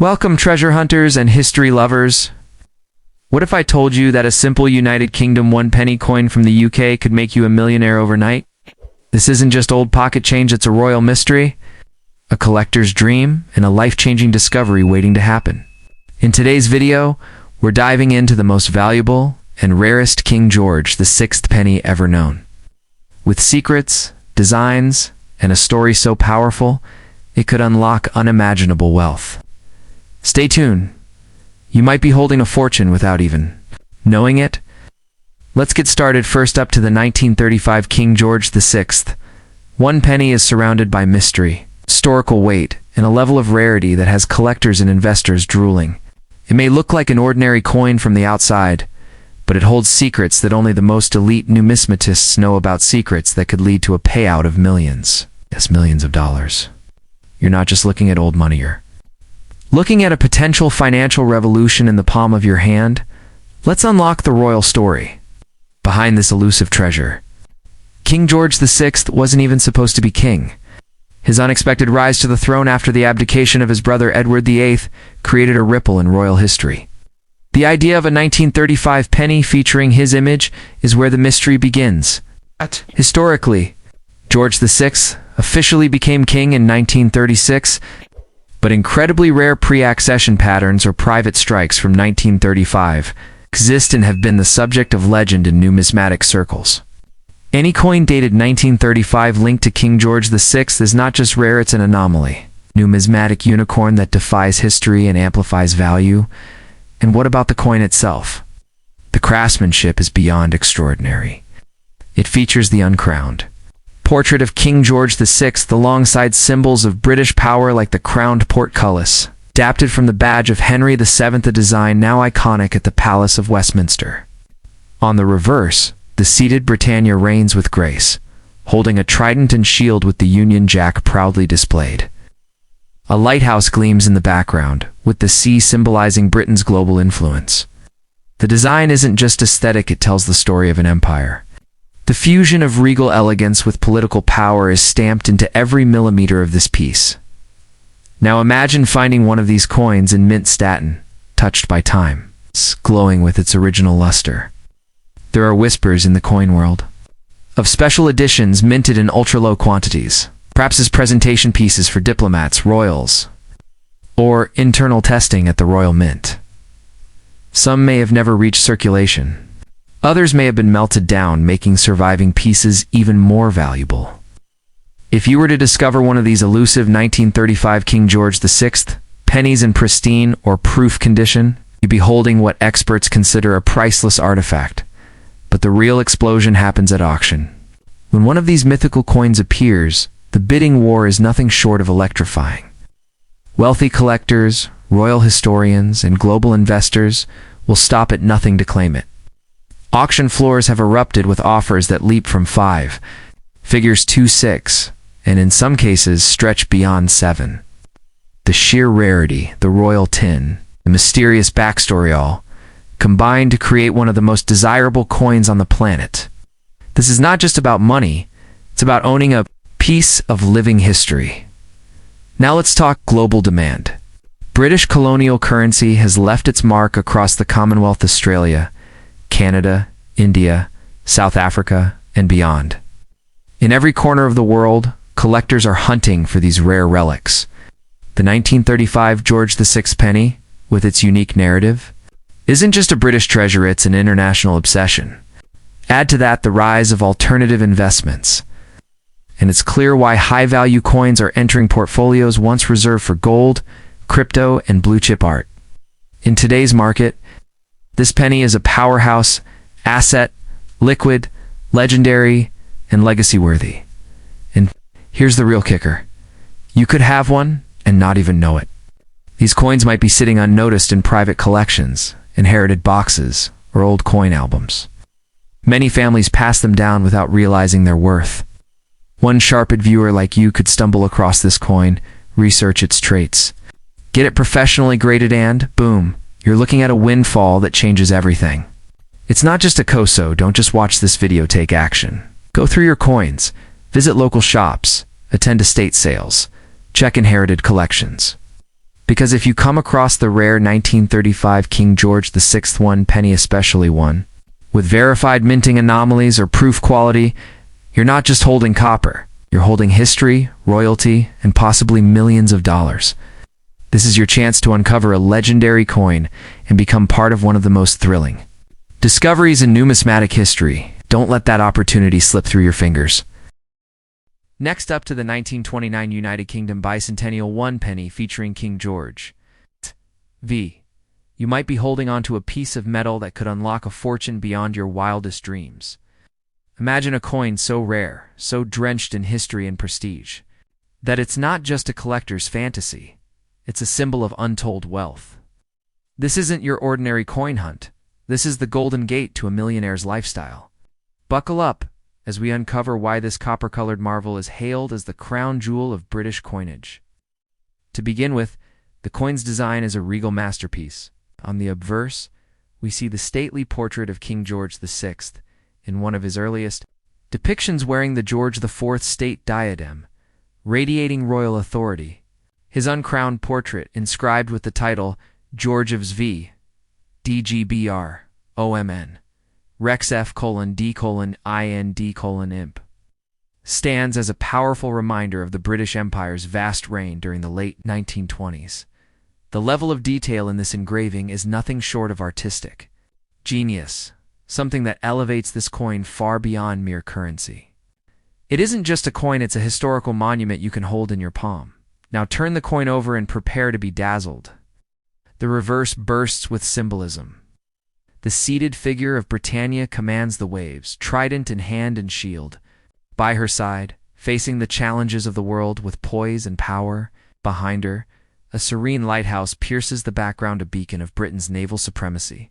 Welcome, treasure hunters and history lovers. What if I told you that a simple United Kingdom 1 penny coin from the UK could make you a millionaire overnight? This isn't just old pocket change, it's a royal mystery, a collector's dream, and a life-changing discovery waiting to happen. In today's video, we're diving into the most valuable and rarest King George VI penny ever known. With secrets, designs, and a story so powerful, it could unlock unimaginable wealth. Stay tuned. You might be holding a fortune without even knowing it. Let's get started. First up, to the 1935 King George VI. 1 penny is surrounded by mystery, historical weight, and a level of rarity that has collectors and investors drooling. It may look like an ordinary coin from the outside, but it holds secrets that only the most elite numismatists know about, secrets that could lead to a payout of millions. Yes, millions of dollars. You're not just looking at old money, you're looking at a potential financial revolution in the palm of your hand. Let's unlock the royal story behind this elusive treasure. King George VI wasn't even supposed to be king. His unexpected rise to the throne after the abdication of his brother Edward VIII created a ripple in royal history. The idea of a 1935 penny featuring his image is where the mystery begins. Historically, George VI officially became king in 1936, but incredibly rare pre-accession patterns or private strikes from 1935 exist and have been the subject of legend in numismatic circles. Any coin dated 1935 linked to King George VI is not just rare, it's an anomaly. Numismatic unicorn that defies history and amplifies value. And what about the coin itself? The craftsmanship is beyond extraordinary. It features the uncrowned portrait of King George VI alongside symbols of British power like the crowned portcullis, adapted from the badge of Henry VII, a design now iconic at the Palace of Westminster. On the reverse, the seated Britannia reigns with grace, holding a trident and shield with the Union Jack proudly displayed. A lighthouse gleams in the background, with the sea symbolizing Britain's global influence. The design isn't just aesthetic, it tells the story of an empire. The fusion of regal elegance with political power is stamped into every millimeter of this piece. Now imagine finding one of these coins in mint satin, touched by time, glowing with its original luster. There are whispers in the coin world of special editions minted in ultra-low quantities, perhaps as presentation pieces for diplomats, royals, or internal testing at the Royal Mint. Some may have never reached circulation. Others may have been melted down, making surviving pieces even more valuable. If you were to discover one of these elusive 1935 King George VI pennies in pristine or proof condition, you'd be holding what experts consider a priceless artifact. But the real explosion happens at auction. When one of these mythical coins appears, the bidding war is nothing short of electrifying. Wealthy collectors, royal historians, and global investors will stop at nothing to claim it. Auction floors have erupted with offers that leap from 5 figures to 6, and in some cases stretch beyond 7. The sheer rarity, the royal tin, the mysterious backstory all combine to create one of the most desirable coins on the planet. This is not just about money, it's about owning a piece of living history. Now let's talk global demand. British colonial currency has left its mark across the Commonwealth, Australia, Canada, India, South Africa, and beyond. In every corner of the world, collectors are hunting for these rare relics. The 1935 George VI penny, with its unique narrative, isn't just a British treasure, it's an international obsession. Add to that the rise of alternative investments, and it's clear why high-value coins are entering portfolios once reserved for gold, crypto, and blue-chip art. In today's market, this penny is a powerhouse asset, liquid, legendary, and legacy-worthy. And here's the real kicker. You could have one and not even know it. These coins might be sitting unnoticed in private collections, inherited boxes, or old coin albums. Many families pass them down without realizing their worth. One sharp viewer like you could stumble across this coin, research its traits, get it professionally graded, and boom, you're looking at a windfall that changes everything. It's not just a COSO, don't just watch this video, take action. Go through your coins, visit local shops, attend estate sales, check inherited collections. Because if you come across the rare 1935 King George VI 1 penny, especially one with verified minting anomalies or proof quality, you're not just holding copper, you're holding history, royalty, and possibly millions of dollars. This is your chance to uncover a legendary coin and become part of one of the most thrilling discoveries in numismatic history. Don't let that opportunity slip through your fingers. Next up to the 1929 United Kingdom Bicentennial 1 penny featuring King George V. You might be holding onto a piece of metal that could unlock a fortune beyond your wildest dreams. Imagine a coin so rare, so drenched in history and prestige, that it's not just a collector's fantasy, it's a symbol of untold wealth. This isn't your ordinary coin hunt. This is the golden gate to a millionaire's lifestyle. Buckle up as we uncover why this copper-colored marvel is hailed as the crown jewel of British coinage. To begin with, the coin's design is a regal masterpiece. On the obverse, we see the stately portrait of King George VI in one of his earliest depictions, wearing the George IV state diadem, radiating royal authority. His uncrowned portrait, inscribed with the title George of V, DGBR, OMN, Rex F:(D:(IND:)imp, stands as a powerful reminder of the British Empire's vast reign during the late 1920s. The level of detail in this engraving is nothing short of artistic genius, something that elevates this coin far beyond mere currency. It isn't just a coin, it's a historical monument you can hold in your palm. Now turn the coin over and prepare to be dazzled. The reverse bursts with symbolism. The seated figure of Britannia commands the waves, trident in hand and shield. By her side, facing the challenges of the world with poise and power, behind her, a serene lighthouse pierces the background, a beacon of Britain's naval supremacy.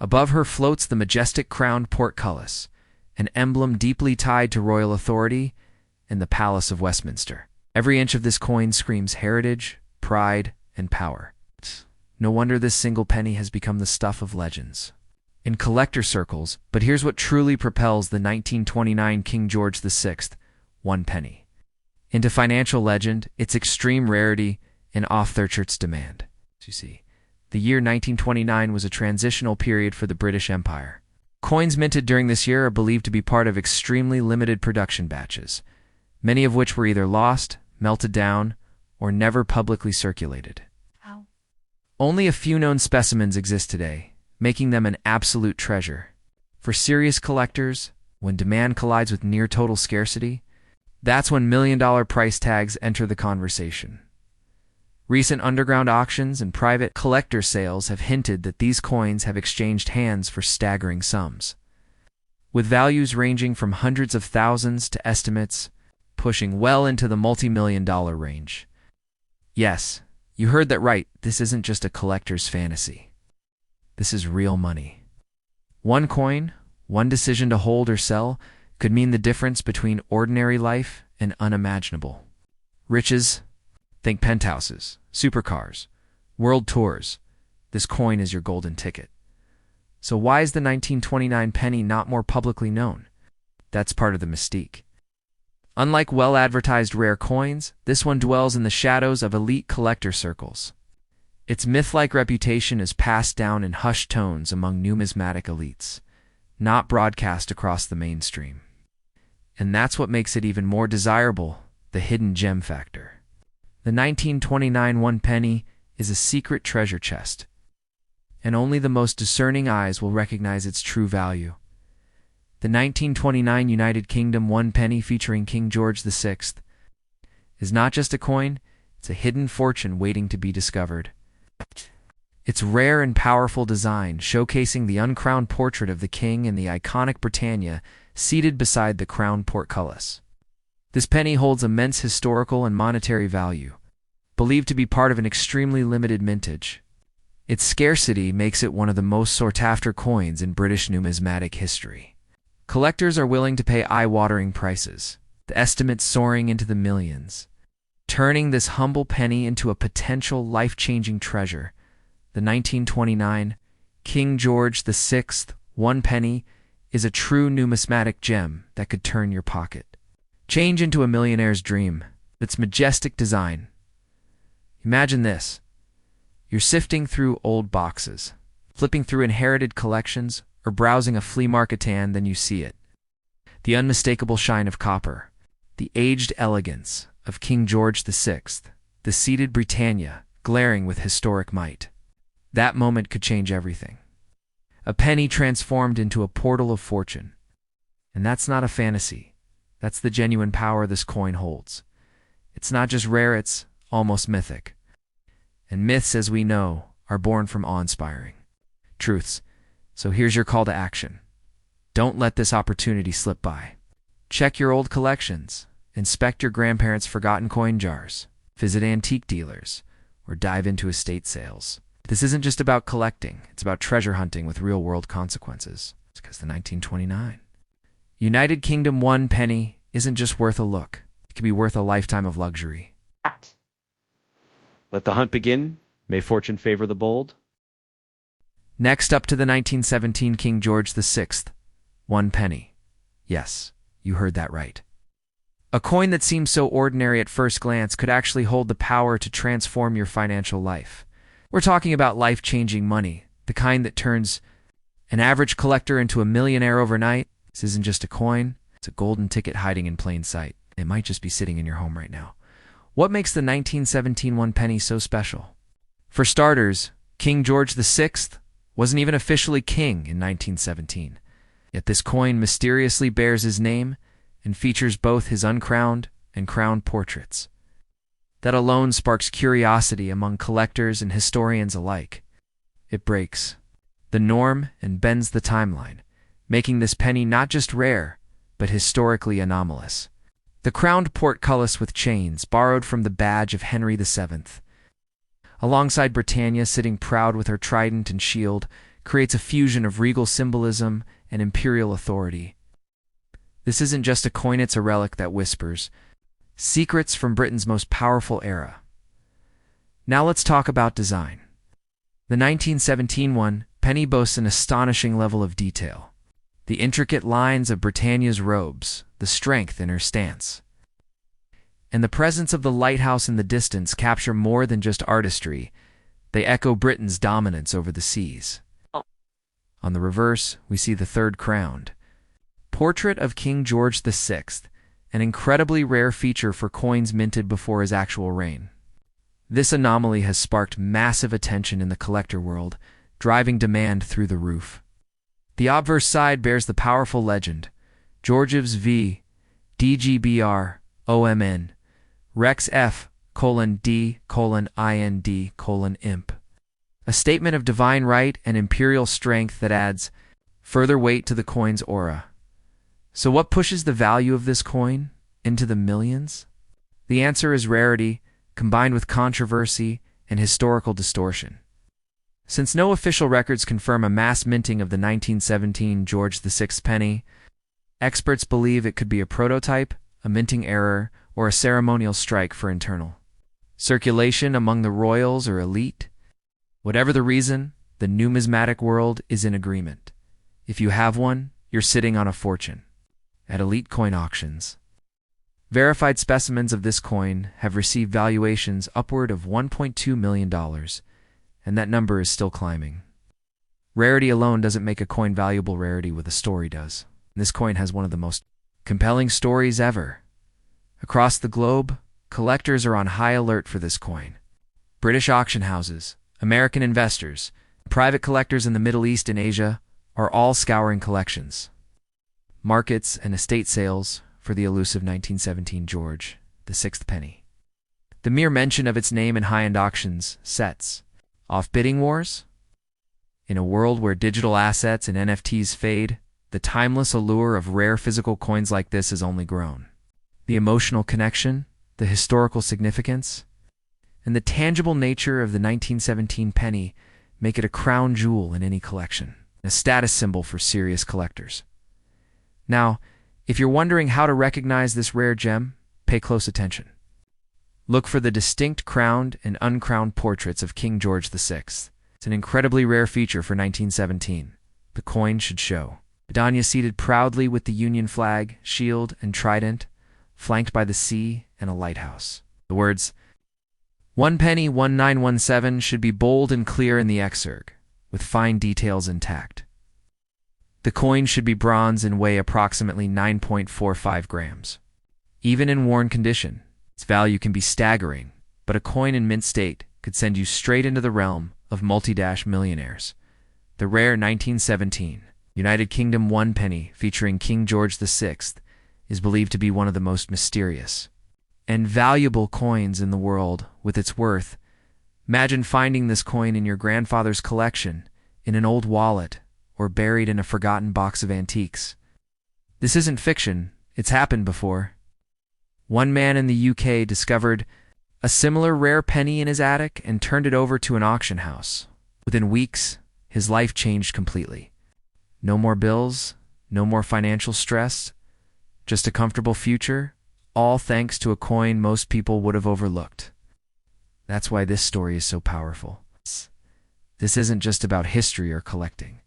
Above her floats the majestic crowned portcullis, an emblem deeply tied to royal authority and the Palace of Westminster. Every inch of this coin screams heritage, pride, and power. No wonder this single penny has become the stuff of legends in collector circles. But here's what truly propels the 1929 King George VI 1 penny into financial legend: its extreme rarity and off-the-charts demand. As you see, the year 1929 was a transitional period for the British Empire. Coins minted during this year are believed to be part of extremely limited production batches, many of which were either lost, melted down, or never publicly circulated. Only a few known specimens exist today, making them an absolute treasure. For serious collectors, when demand collides with near-total scarcity, that's when million-dollar price tags enter the conversation. Recent underground auctions and private collector sales have hinted that these coins have exchanged hands for staggering sums, with values ranging from hundreds of thousands to estimates pushing well into the multi-million-dollar range. Yes, you heard that right. This isn't just a collector's fantasy. This is real money. One coin, one decision to hold or sell, could mean the difference between ordinary life and unimaginable riches. Think penthouses, supercars, world tours. This coin is your golden ticket. So why is the 1929 penny not more publicly known? That's part of the mystique. Unlike well-advertised rare coins, this one dwells in the shadows of elite collector circles. Its myth-like reputation is passed down in hushed tones among numismatic elites, not broadcast across the mainstream. And that's what makes it even more desirable: the hidden gem factor. The 1929 1 penny is a secret treasure chest, and only the most discerning eyes will recognize its true value. The 1929 United Kingdom 1 penny featuring King George VI is not just a coin, it's a hidden fortune waiting to be discovered. Its rare and powerful design, showcasing the uncrowned portrait of the king and the iconic Britannia seated beside the crowned portcullis. This penny holds immense historical and monetary value, believed to be part of an extremely limited mintage. Its scarcity makes it one of the most sought-after coins in British numismatic history. Collectors are willing to pay eye-watering prices, the estimates soaring into the millions, turning this humble penny into a potential life-changing treasure. The 1929 King George VI 1 penny is a true numismatic gem that could turn your pocket change into a millionaire's dream. Its majestic design. Imagine this: You're sifting through old boxes, flipping through inherited collections, or browsing a flea market, and then you see it. The unmistakable shine of copper, the aged elegance of King George VI, the seated Britannia glaring with historic might. That moment could change everything. A penny transformed into a portal of fortune. And that's not a fantasy. That's the genuine power this coin holds. It's not just rare, it's almost mythic. And myths, as we know, are born from awe-inspiring truths. So here's your call to action. Don't let this opportunity slip by. Check your old collections, inspect your grandparents' forgotten coin jars, visit antique dealers, or dive into estate sales. This isn't just about collecting, it's about treasure hunting with real-world consequences. It's because the 1929 United Kingdom 1 penny isn't just worth a look. It can be worth a lifetime of luxury. Let the hunt begin. May fortune favor the bold. Next up to the 1917 King George VI, 1 penny. Yes, you heard that right. A coin that seems so ordinary at first glance could actually hold the power to transform your financial life. We're talking about life-changing money, the kind that turns an average collector into a millionaire overnight. This isn't just a coin, it's a golden ticket hiding in plain sight. It might just be sitting in your home right now. What makes the 1917 1 penny so special? For starters, King George VI wasn't even officially king in 1917. Yet this coin mysteriously bears his name and features both his uncrowned and crowned portraits. That alone sparks curiosity among collectors and historians alike. It breaks the norm and bends the timeline, making this penny not just rare, but historically anomalous. The crowned portcullis with chains, borrowed from the badge of Henry VII, alongside Britannia sitting proud with her trident and shield, creates a fusion of regal symbolism and imperial authority. This isn't just a coin, it's a relic that whispers secrets from Britain's most powerful era. Now let's talk about design. The 1917 1 penny boasts an astonishing level of detail. The intricate lines of Britannia's robes, the strength in her stance, and the presence of the lighthouse in the distance capture more than just artistry. They echo Britain's dominance over the seas. On the reverse, we see the third crowned portrait of King George VI, an incredibly rare feature for coins minted before his actual reign. This anomaly has sparked massive attention in the collector world, driving demand through the roof. The obverse side bears the powerful legend, Georgievs v. DGBR, OMN, Rex F, D, IND, Imp. A statement of divine right and imperial strength that adds further weight to the coin's aura. So what pushes the value of this coin into the millions? The answer is rarity, combined with controversy and historical distortion. Since no official records confirm a mass minting of the 1917 George VI penny, experts believe it could be a prototype, a minting error, or a ceremonial strike for internal circulation among the royals or elite. Whatever the reason, the numismatic world is in agreement. If you have one, you're sitting on a fortune. At elite coin auctions, verified specimens of this coin have received valuations upward of $1.2 million, and that number is still climbing. Rarity alone doesn't make a coin valuable, rarity with a story does. This coin has one of the most compelling stories ever. Across the globe, collectors are on high alert for this coin. British auction houses, American investors, private collectors in the Middle East and Asia are all scouring collections, markets, and estate sales for the elusive 1917 George VI penny. The mere mention of its name in high-end auctions sets off bidding wars. In a world where digital assets and NFTs fade, the timeless allure of rare physical coins like this has only grown. The emotional connection, the historical significance, and the tangible nature of the 1917 penny make it a crown jewel in any collection, a status symbol for serious collectors. Now, if you're wondering how to recognize this rare gem, pay close attention. Look for the distinct crowned and uncrowned portraits of King George VI. It's an incredibly rare feature for 1917. The coin should show Britannia seated proudly with the Union flag, shield, and trident, flanked by the sea and a lighthouse. The words, One penny 1917 should be bold and clear in the excerpt, with fine details intact. The coin should be bronze and weigh approximately 9.45 grams. Even in worn condition, its value can be staggering, but a coin in mint state could send you straight into the realm of multi-millionaires. The rare 1917 United Kingdom 1 penny featuring King George VI is believed to be one of the most mysterious and valuable coins in the world. With its worth, imagine finding this coin in your grandfather's collection, in an old wallet, or buried in a forgotten box of antiques. This isn't fiction, it's happened before. One man in the UK discovered a similar rare penny in his attic and turned it over to an auction house. Within weeks, his life changed completely. No more bills, no more financial stress, just a comfortable future, all thanks to a coin most people would have overlooked. That's why this story is so powerful. This isn't just about history or collecting.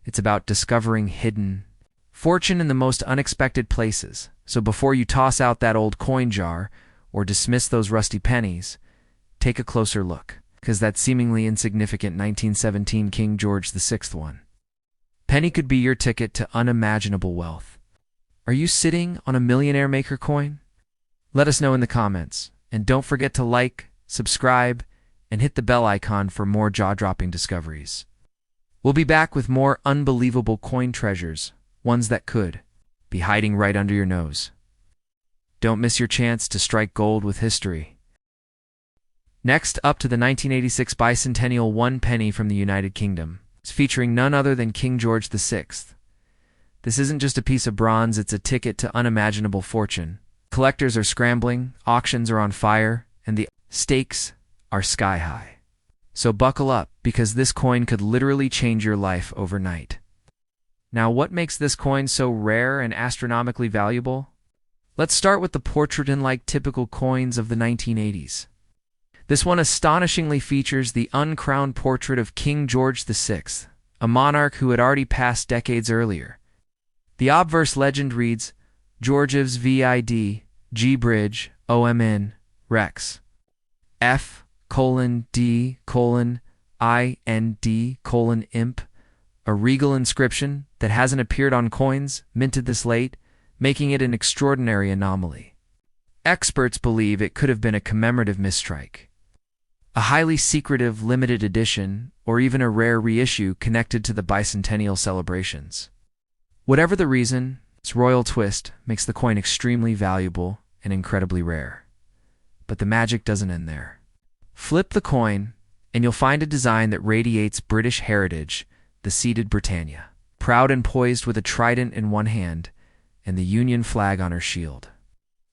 It's about discovering hidden fortune in the most unexpected places. So before you toss out that old coin jar or dismiss those rusty pennies, take a closer look, because that seemingly insignificant 1917 King George VI one penny could be your ticket to unimaginable wealth. Are you sitting on a millionaire maker coin? Let us know in the comments, and don't forget to like, subscribe, and hit the bell icon for more jaw-dropping discoveries. We'll be back with more unbelievable coin treasures, ones that could be hiding right under your nose. Don't miss your chance to strike gold with history. Next up to the 1986 Bicentennial 1 penny from the United Kingdom. It's featuring none other than King George VI. This isn't just a piece of bronze, it's a ticket to unimaginable fortune. Collectors are scrambling, auctions are on fire, and the stakes are sky high. So buckle up, because this coin could literally change your life overnight. Now, what makes this coin so rare and astronomically valuable? Let's start with the portrait unlike typical coins of the 1980s. This one astonishingly features the uncrowned portrait of King George VI, a monarch who had already passed decades earlier. The obverse legend reads, Georgievs vid, G bridge, OMN, Rex. F:(D:(IND:) a regal inscription that hasn't appeared on coins minted this late, making it an extraordinary anomaly. Experts believe it could have been a commemorative mistrike, a highly secretive limited edition, or even a rare reissue connected to the bicentennial celebrations. Whatever the reason, its royal twist makes the coin extremely valuable and incredibly rare. But the magic doesn't end there. Flip the coin, and you'll find a design that radiates British heritage, the seated Britannia, proud and poised with a trident in one hand and the Union flag on her shield.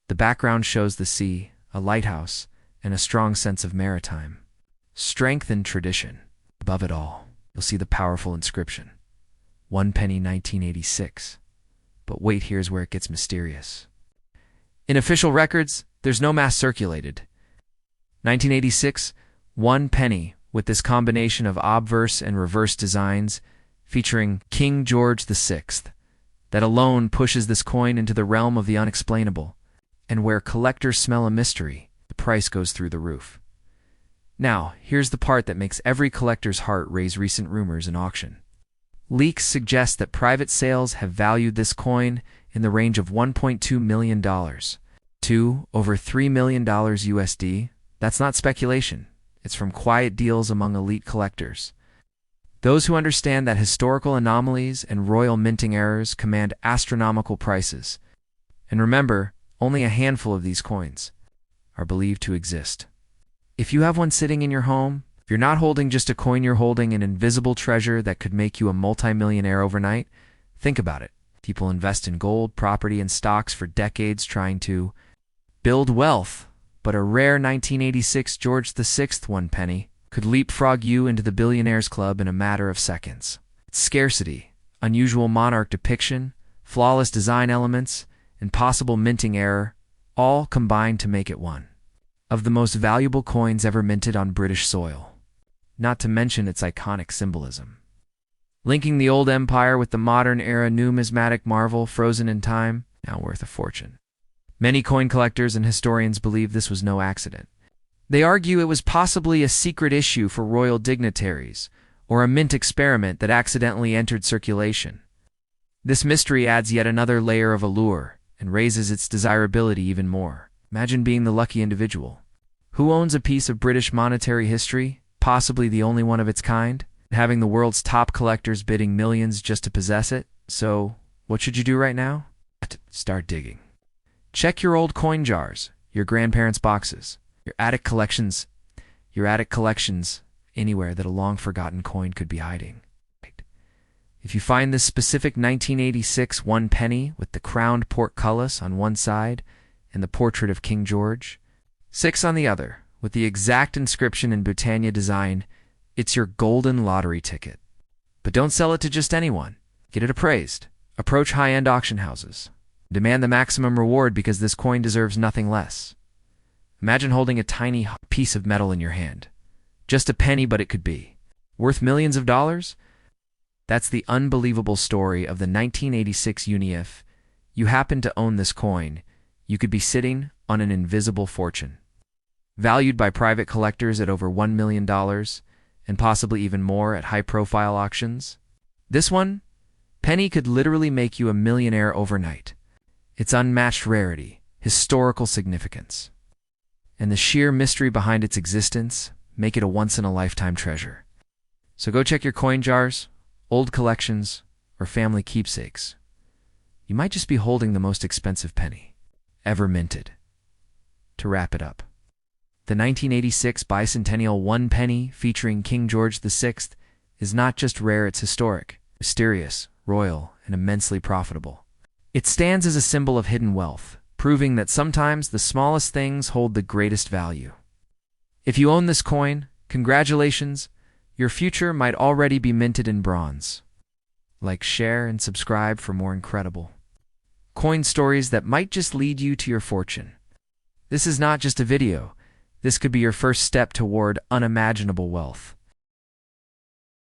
The background shows the sea, a lighthouse, and a strong sense of maritime strength and tradition. Above it all, you'll see the powerful inscription, 1 penny 1986. But wait, here's where it gets mysterious. In official records, there's no mass circulated. 1986, 1 penny, with this combination of obverse and reverse designs featuring King George VI, that alone pushes this coin into the realm of the unexplainable, and where collectors smell a mystery, the price goes through the roof. Now, here's the part that makes every collector's heart raise. Recent rumors in auction. Leaks suggest that private sales have valued this coin in the range of $1.2 million to over $3 million USD. That's not speculation. It's from quiet deals among elite collectors. Those who understand that historical anomalies and royal minting errors command astronomical prices. And remember, only a handful of these coins are believed to exist. If you have one sitting in your home, if you're not holding just a coin, you're holding an invisible treasure that could make you a multimillionaire overnight. Think about it. People invest in gold, property, and stocks for decades trying to build wealth. But a rare 1986 George VI 1 penny could leapfrog you into the billionaires club in a matter of seconds. Its scarcity, unusual monarch depiction, flawless design elements, and possible minting error all combine to make it one of the most valuable coins ever minted on British soil. Not to mention its iconic symbolism, linking the old empire with the modern era numismatic marvel frozen in time, now worth a fortune. Many coin collectors and historians believe this was no accident. They argue it was possibly a secret issue for royal dignitaries, or a mint experiment that accidentally entered circulation. This mystery adds yet another layer of allure and raises its desirability even more. Imagine being the lucky individual. Who owns a piece of British monetary history, possibly the only one of its kind, having the world's top collectors bidding millions just to possess it? So, what should you do right now? Start digging. Check your old coin jars, your grandparents' boxes, your attic collections, anywhere that a long-forgotten coin could be hiding. If you find this specific 1986 one penny with the crowned portcullis on one side and the portrait of King George VI on the other, with the exact inscription in Britannia design, it's your golden lottery ticket. But don't sell it to just anyone. Get it appraised. Approach high-end auction houses. Demand the maximum reward because this coin deserves nothing less. Imagine holding a tiny piece of metal in your hand. Just a penny, but it could be. Worth millions of dollars? That's the unbelievable story of the 1986 uni. If you happen to own this coin, you could be sitting on an invisible fortune. Valued by private collectors at over $1 million, and possibly even more at high-profile auctions. This one, penny, could literally make you a millionaire overnight. Its unmatched rarity, historical significance, and the sheer mystery behind its existence make it a once-in-a-lifetime treasure. So go check your coin jars, old collections, or family keepsakes. You might just be holding the most expensive penny ever minted. To wrap it up, the 1986 bicentennial one penny featuring King George VI is not just rare, it's historic, mysterious, royal, and immensely profitable. It stands as a symbol of hidden wealth, proving that sometimes the smallest things hold the greatest value. If you own this coin, congratulations, your future might already be minted in bronze. Like, share, and subscribe for more incredible coin stories that might just lead you to your fortune. This is not just a video. This could be your first step toward unimaginable wealth.